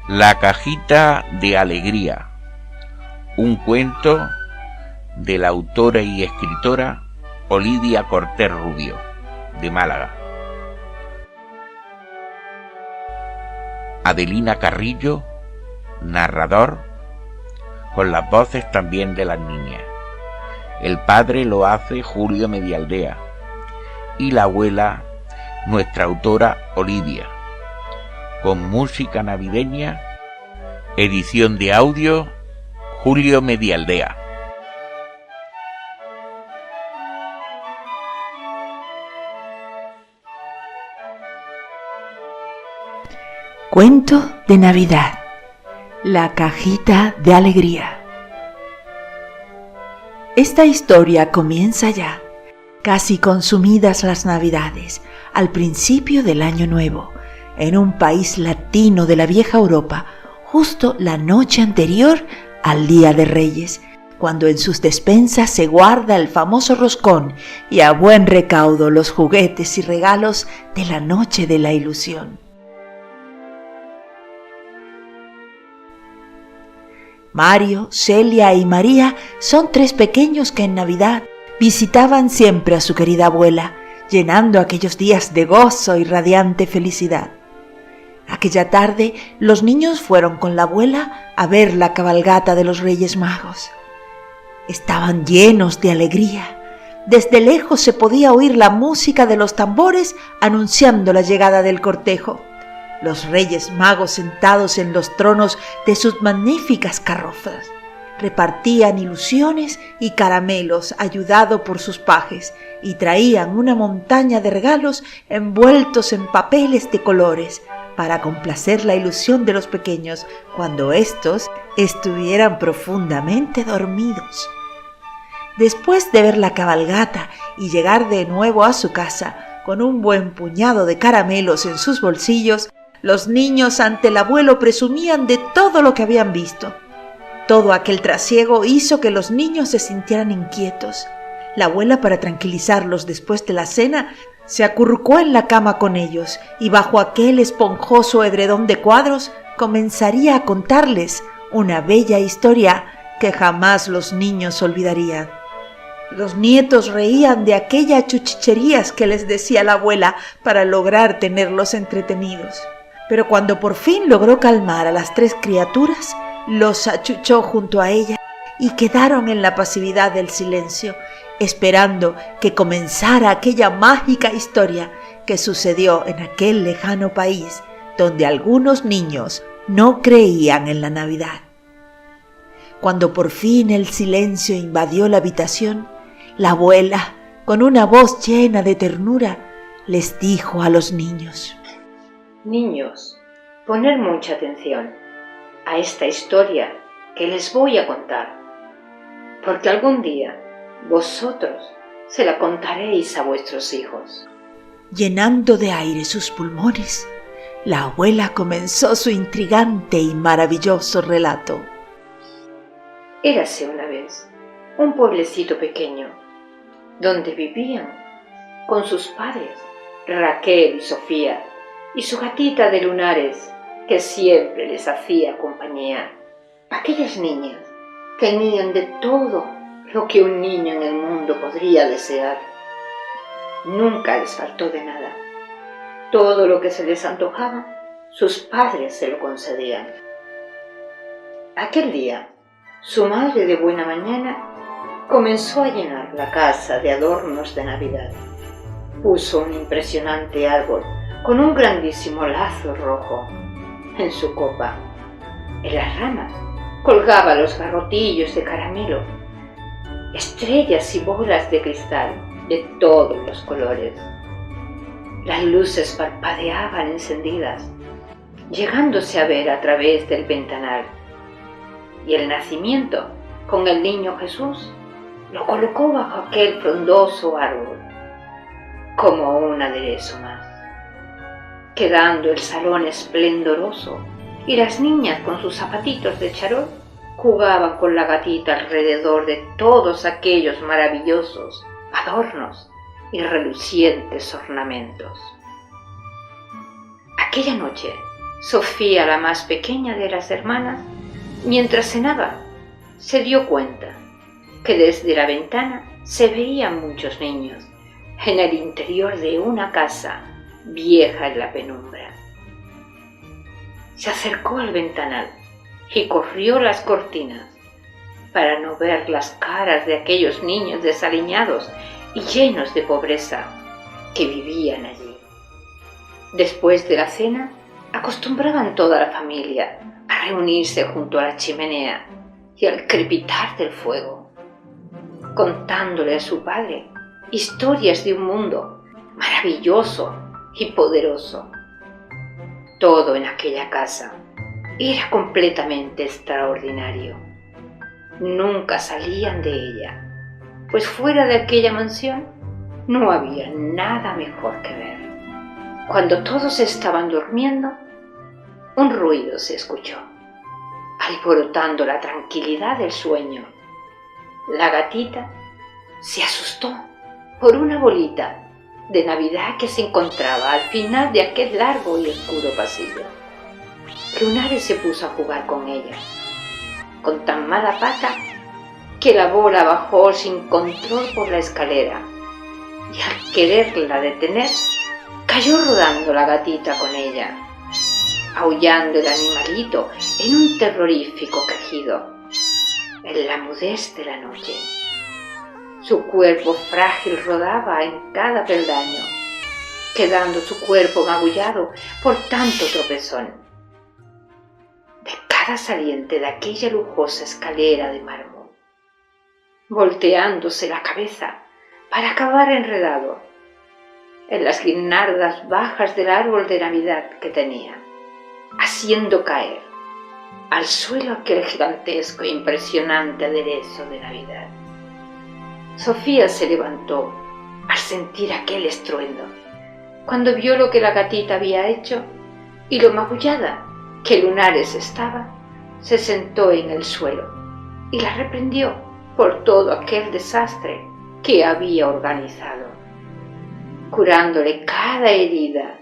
La cajita de alegría, un cuento de la autora y escritora Olivia Cortés Rubio, de Málaga. Adelina Carrillo, narrador, con las voces también de las niñas. El padre lo hace Julio Medialdea y la abuela, nuestra autora Olivia, con música navideña, edición de audio Julio Medialdea. Cuento de Navidad. La cajita de alegría. Esta historia comienza ya, casi consumidas las Navidades, al principio del Año Nuevo, en un país latino de la vieja Europa, justo la noche anterior al Día de Reyes, cuando en sus despensas se guarda el famoso roscón y a buen recaudo los juguetes y regalos de la noche de la ilusión. Mario, Celia y María son tres pequeños que en Navidad visitaban siempre a su querida abuela, llenando aquellos días de gozo y radiante felicidad. Aquella tarde los niños fueron con la abuela a ver la cabalgata de los Reyes Magos. Estaban llenos de alegría. Desde lejos se podía oír la música de los tambores anunciando la llegada del cortejo. Los Reyes Magos, sentados en los tronos de sus magníficas carrozas, repartían ilusiones y caramelos ayudados por sus pajes y traían una montaña de regalos envueltos en papeles de colores para complacer la ilusión de los pequeños cuando éstos estuvieran profundamente dormidos. Después de ver la cabalgata y llegar de nuevo a su casa con un buen puñado de caramelos en sus bolsillos, los niños ante el abuelo presumían de todo lo que habían visto. Todo aquel trasiego hizo que los niños se sintieran inquietos. La abuela, para tranquilizarlos después de la cena, se acurrucó en la cama con ellos y bajo aquel esponjoso edredón de cuadros comenzaría a contarles una bella historia que jamás los niños olvidarían. Los nietos reían de aquellas chuchicherías que les decía la abuela para lograr tenerlos entretenidos. Pero cuando por fin logró calmar a las tres criaturas, los achuchó junto a ella y quedaron en la pasividad del silencio, esperando que comenzara aquella mágica historia que sucedió en aquel lejano país donde algunos niños no creían en la Navidad. Cuando por fin el silencio invadió la habitación, la abuela, con una voz llena de ternura, les dijo a los niños: Niños, poned mucha atención a esta historia que les voy a contar, porque algún día vosotros se la contaréis a vuestros hijos. Llenando de aire sus pulmones, la abuela comenzó su intrigante y maravilloso relato. Érase una vez un pueblecito pequeño, donde vivían con sus padres Raquel y Sofía, y su gatita de lunares, que siempre les hacía compañía. Aquellas niñas tenían de todo lo que un niño en el mundo podría desear. Nunca les faltó de nada. Todo lo que se les antojaba, sus padres se lo concedían. Aquel día, su madre de buena mañana comenzó a llenar la casa de adornos de Navidad. Puso un impresionante árbol con un grandísimo lazo rojo. En su copa, en las ramas, colgaba los garrotillos de caramelo, estrellas y bolas de cristal de todos los colores. Las luces parpadeaban encendidas, llegándose a ver a través del ventanal. Y el nacimiento, con el niño Jesús, lo colocó bajo aquel frondoso árbol, como un aderezo más, quedando el salón esplendoroso y las niñas con sus zapatitos de charol jugaban con la gatita alrededor de todos aquellos maravillosos adornos y relucientes ornamentos. Aquella noche Sofía, la más pequeña de las hermanas, mientras cenaba, se dio cuenta que desde la ventana se veían muchos niños en el interior de una casa vieja en la penumbra. Se acercó al ventanal y corrió las cortinas para no ver las caras de aquellos niños desaliñados y llenos de pobreza que vivían allí. Después de la cena, acostumbraban toda la familia a reunirse junto a la chimenea y al crepitar del fuego, contándole a su padre historias de un mundo maravilloso y poderoso. Todo en aquella casa era completamente extraordinario. Nunca salían de ella, pues fuera de aquella mansión no había nada mejor que ver. Cuando todos estaban durmiendo, un ruido se escuchó, alborotando la tranquilidad del sueño. La gatita se asustó por una bolita de Navidad que se encontraba al final de aquel largo y oscuro pasillo. Lunares se puso a jugar con ella, con tan mala pata que la bola bajó sin control por la escalera y al quererla detener, cayó rodando la gatita con ella, aullando el animalito en un terrorífico quejido, en la mudez de la noche. Su cuerpo frágil rodaba en cada peldaño, quedando su cuerpo magullado por tanto tropezón. De cada saliente de aquella lujosa escalera de mármol, volteándose la cabeza para acabar enredado en las guirnaldas bajas del árbol de Navidad que tenía, haciendo caer al suelo aquel gigantesco e impresionante aderezo de Navidad. Sofía se levantó al sentir aquel estruendo, cuando vio lo que la gatita había hecho y lo magullada que Lunares estaba. Se sentó en el suelo y la reprendió por todo aquel desastre que había organizado, curándole cada herida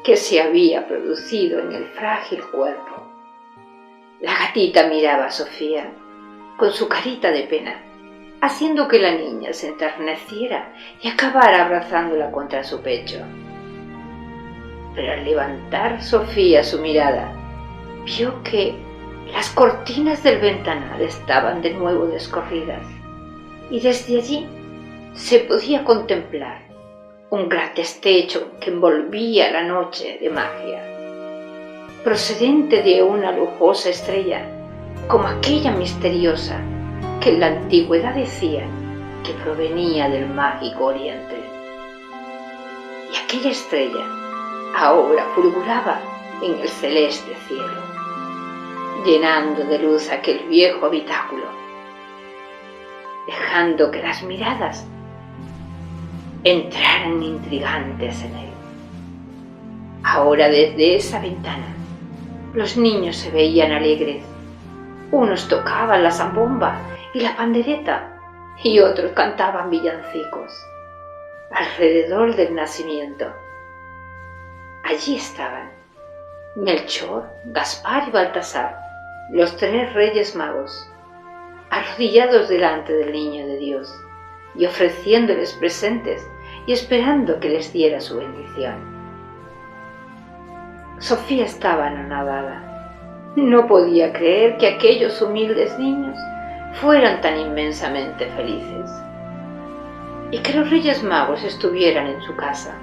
que se había producido en el frágil cuerpo. La gatita miraba a Sofía con su carita de pena, haciendo que la niña se enterneciera y acabara abrazándola contra su pecho. Pero al levantar Sofía su mirada, vio que las cortinas del ventanal estaban de nuevo descorridas y desde allí se podía contemplar un gran destello que envolvía la noche de magia, procedente de una lujosa estrella como aquella misteriosa que en la antigüedad decían que provenía del mágico oriente. Y aquella estrella ahora fulguraba en el celeste cielo, llenando de luz aquel viejo habitáculo, dejando que las miradas entraran intrigantes en él. Ahora desde esa ventana los niños se veían alegres. Unos tocaban la zambomba y la pandereta y otros cantaban villancicos alrededor del nacimiento. Allí estaban Melchor, Gaspar y Baltasar, los 3 reyes magos, arrodillados delante del niño de Dios y ofreciéndoles presentes y esperando que les diera su bendición. Sofía estaba anonadada. No podía creer que aquellos humildes niños fueran tan inmensamente felices y que los Reyes Magos estuvieran en su casa.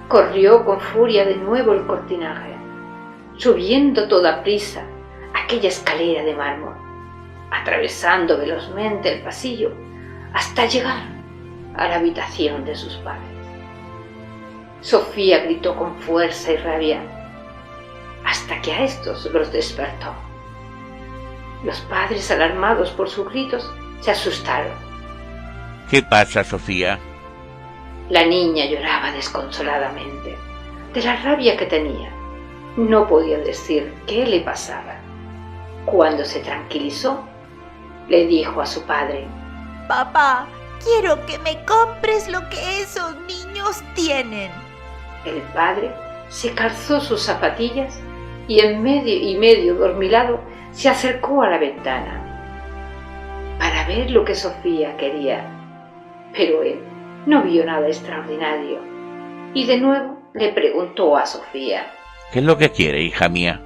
Corrió con furia de nuevo el cortinaje, subiendo toda prisa aquella escalera de mármol, atravesando velozmente el pasillo hasta llegar a la habitación de sus padres. Sofía gritó con fuerza y rabia, hasta que a estos los despertó. Los padres, alarmados por sus gritos, se asustaron. ¿Qué pasa, Sofía? La niña lloraba desconsoladamente, de la rabia que tenía. No podía decir qué le pasaba. Cuando se tranquilizó, le dijo a su padre: Papá, quiero que me compres lo que esos niños tienen. El padre se calzó sus zapatillas y en medio dormilado se acercó a la ventana para ver lo que Sofía quería, pero él no vio nada extraordinario y de nuevo le preguntó a Sofía: ¿Qué es lo que quiere, hija mía?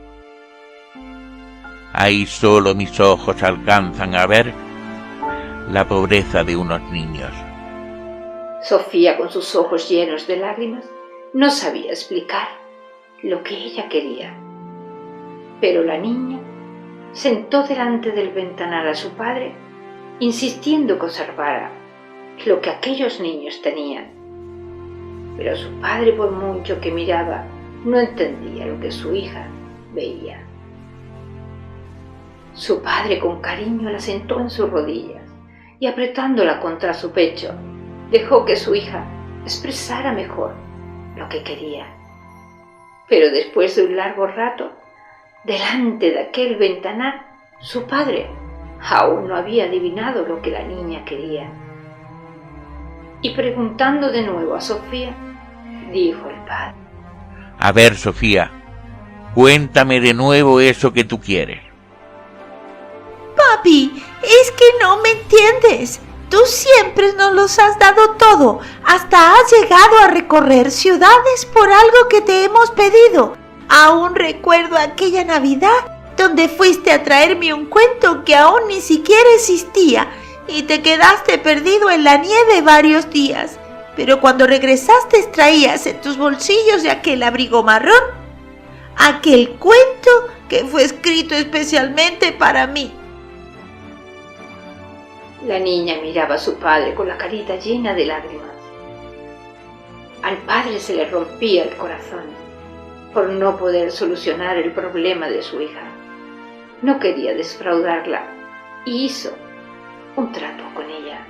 Ahí solo mis ojos alcanzan a ver la pobreza de unos niños. Sofía, con sus ojos llenos de lágrimas, no sabía explicar lo que ella quería. Pero la niña sentó delante del ventanal a su padre, insistiendo que observara lo que aquellos niños tenían. Pero su padre, por mucho que miraba, no entendía lo que su hija veía. Su padre con cariño la sentó en sus rodillas y apretándola contra su pecho, dejó que su hija expresara mejor lo que quería. Pero después de un largo rato, delante de aquel ventanal, su padre aún no había adivinado lo que la niña quería. Y preguntando de nuevo a Sofía, dijo el padre: A ver, Sofía, cuéntame de nuevo eso que tú quieres. Papi, es que no me entiendes. Tú siempre nos los has dado todo. Hasta has llegado a recorrer ciudades por algo que te hemos pedido. Aún recuerdo aquella Navidad donde fuiste a traerme un cuento que aún ni siquiera existía y te quedaste perdido en la nieve varios días. Pero cuando regresaste traías en tus bolsillos de aquel abrigo marrón aquel cuento que fue escrito especialmente para mí. La niña miraba a su padre con la carita llena de lágrimas. Al padre se le rompía el corazón por no poder solucionar el problema de su hija. No quería defraudarla y hizo un trato con ella.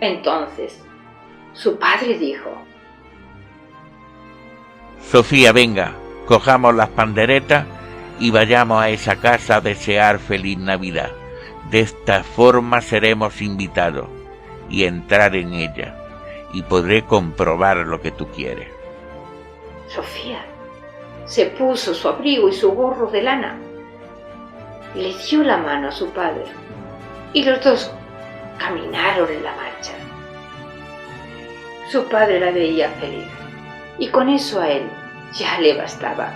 Entonces, su padre dijo: Sofía, venga, cojamos las panderetas y vayamos a esa casa a desear feliz Navidad. De esta forma seremos invitados y entrar en ella y podré comprobar lo que tú quieres. Sofía se puso su abrigo y su gorro de lana, le dio la mano a su padre y los dos caminaron en la marcha. Su padre la veía feliz y con eso a él ya le bastaba.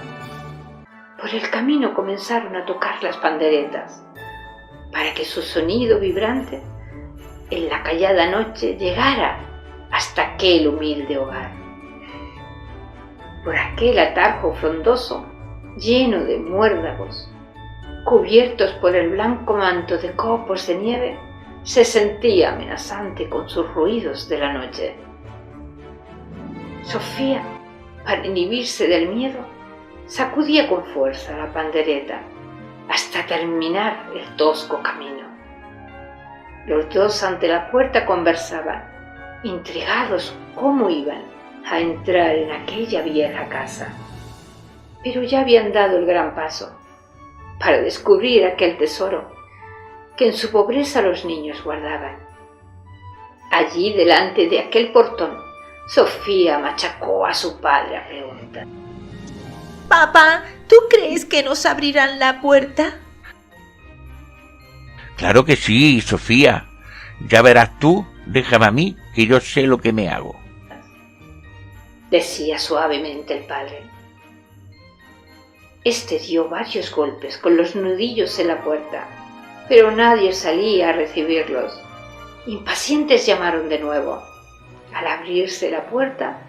Por el camino comenzaron a tocar las panderetas para que su sonido vibrante en la callada noche llegara hasta aquel humilde hogar. Por aquel atajo frondoso, lleno de muérdagos, cubiertos por el blanco manto de copos de nieve, se sentía amenazante con sus ruidos de la noche. Sofía, para inhibirse del miedo, sacudía con fuerza la pandereta hasta terminar el tosco camino. Los dos ante la puerta conversaban, intrigados cómo iban a entrar en aquella vieja casa. Pero ya habían dado el gran paso para descubrir aquel tesoro que en su pobreza los niños guardaban. Allí, delante de aquel portón, Sofía machacó a su padre a preguntas. Papá, ¿tú crees que nos abrirán la puerta? Claro que sí, Sofía. Ya verás tú, déjame a mí, que yo sé lo que me hago. Decía suavemente el padre. Este dio varios golpes con los nudillos en la puerta, pero nadie salía a recibirlos. Impacientes llamaron de nuevo. Al abrirse la puerta,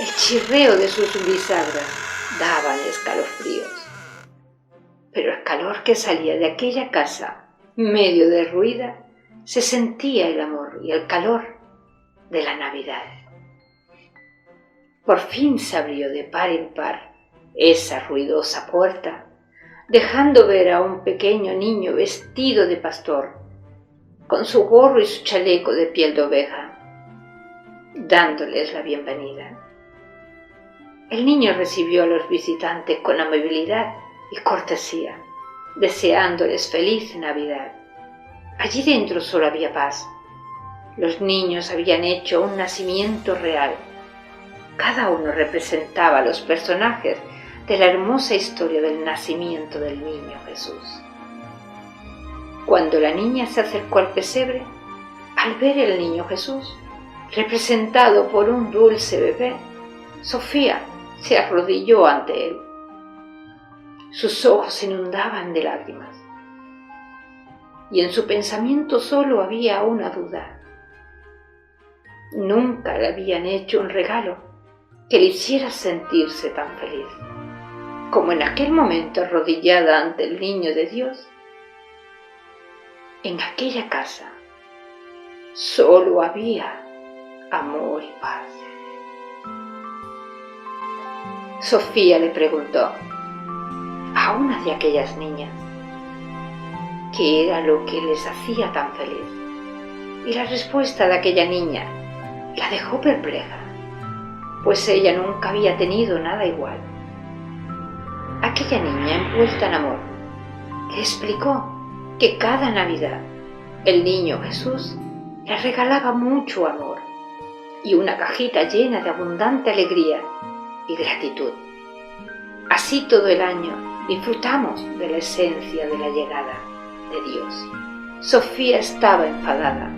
el chirreo de sus bisagras daban escalofríos. Pero el calor que salía de aquella casa, medio derruida, se sentía el amor y el calor de la Navidad. Por fin se abrió de par en par esa ruidosa puerta, dejando ver a un pequeño niño vestido de pastor, con su gorro y su chaleco de piel de oveja, dándoles la bienvenida. El niño recibió a los visitantes con amabilidad y cortesía, deseándoles feliz Navidad. Allí dentro solo había paz. Los niños habían hecho un nacimiento real Cada uno representaba a los personajes de la hermosa historia del nacimiento del niño Jesús. Cuando la niña se acercó al pesebre, al ver el niño Jesús, representado por un dulce bebé, Sofía se arrodilló ante él. Sus ojos se inundaban de lágrimas, y en su pensamiento solo había una duda. Nunca le habían hecho un regalo que le hiciera sentirse tan feliz como en aquel momento arrodillada ante el niño de Dios. En aquella casa solo había amor y paz. Sofía le preguntó a una de aquellas niñas qué era lo que les hacía tan feliz, y la respuesta de aquella niña la dejó perpleja, pues ella nunca había tenido nada igual. Aquella niña, envuelta en amor, le explicó que cada Navidad el niño Jesús le regalaba mucho amor y una cajita llena de abundante alegría y gratitud. Así todo el año disfrutamos de la esencia de la llegada de Dios. Sofía estaba enfadada.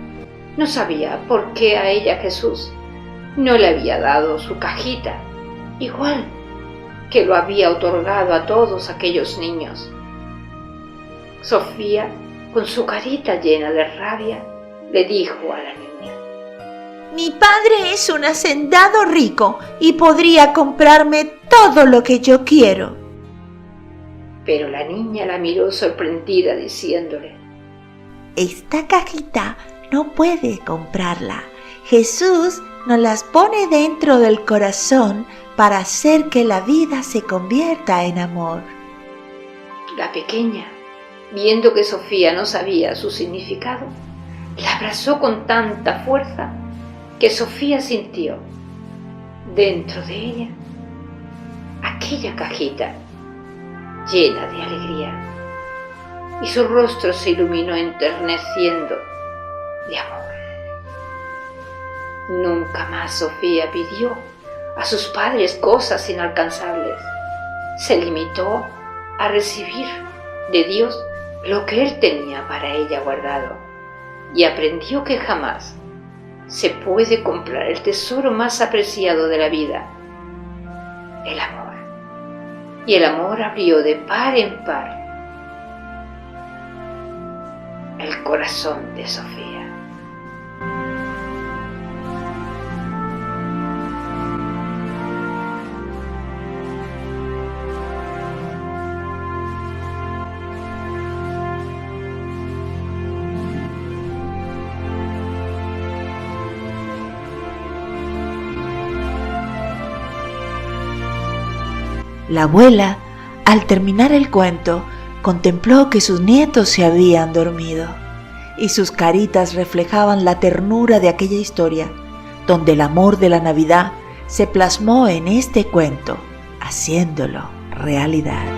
No sabía por qué a ella Jesús no le había dado su cajita, igual que lo había otorgado a todos aquellos niños. Sofía, con su carita llena de rabia, le dijo a la niña: Mi padre es un hacendado rico y podría comprarme todo lo que yo quiero. Pero la niña la miró sorprendida, diciéndole: Esta cajita no puede comprarla. Jesús nos las pone dentro del corazón para hacer que la vida se convierta en amor. La pequeña, viendo que Sofía no sabía su significado, la abrazó con tanta fuerza que Sofía sintió dentro de ella aquella cajita llena de alegría, y su rostro se iluminó enterneciendo de amor. Nunca más Sofía pidió a sus padres cosas inalcanzables. Se limitó a recibir de Dios lo que Él tenía para ella guardado, y aprendió que jamás se puede comprar el tesoro más apreciado de la vida, el amor. Y el amor abrió de par en par el corazón de Sofía. La abuela, al terminar el cuento, contempló que sus nietos se habían dormido y sus caritas reflejaban la ternura de aquella historia, donde el amor de la Navidad se plasmó en este cuento, haciéndolo realidad.